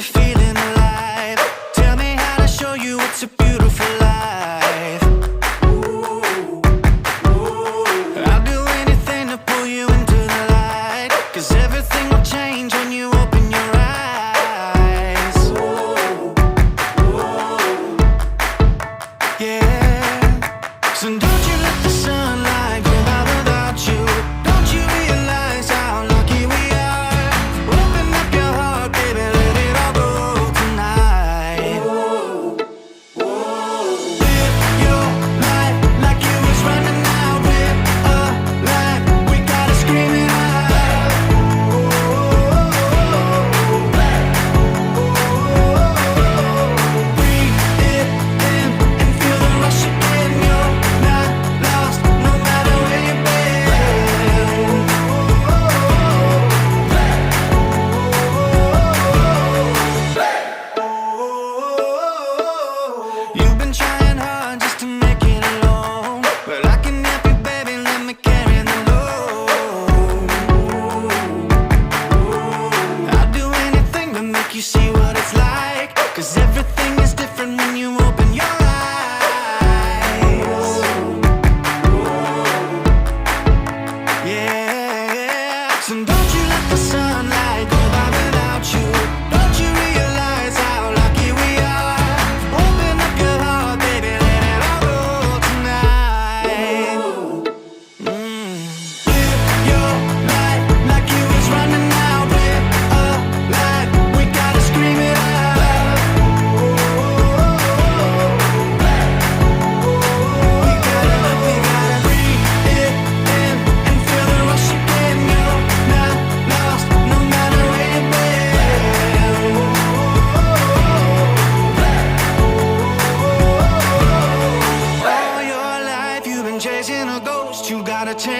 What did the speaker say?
you're feeling alive. Tell me how to show you it's a beautiful life. I'll do anything to pull you into the light, 'cause everything will change when you open your eyes. Yeah. So don't you let the sunlight go by without you. Don't you realize how lucky we are? Open up your heart, baby, let it all go tonight. Live your life like you was running out with a light. We gotta scream it out. Breathe it in and feel the rush again. You're not lost, no matter where you've been. You've been trying hard just to make it alone, but I can help you, baby, let me carry the load. I'll do anything to make you see what it's like, 'cause everything is different when you open your eyes. Yeah. So don't you let the sunlight go by without you. Don't you realize how lucky we are? Open up your heart, baby, let it all go tonight. Live your life like you was running out with a light. We gotta scream it out. We gotta breathe it in and feel the rush again. You're not lost, no matter where you've been. All your life you've been chasing a ghost. You gotta change.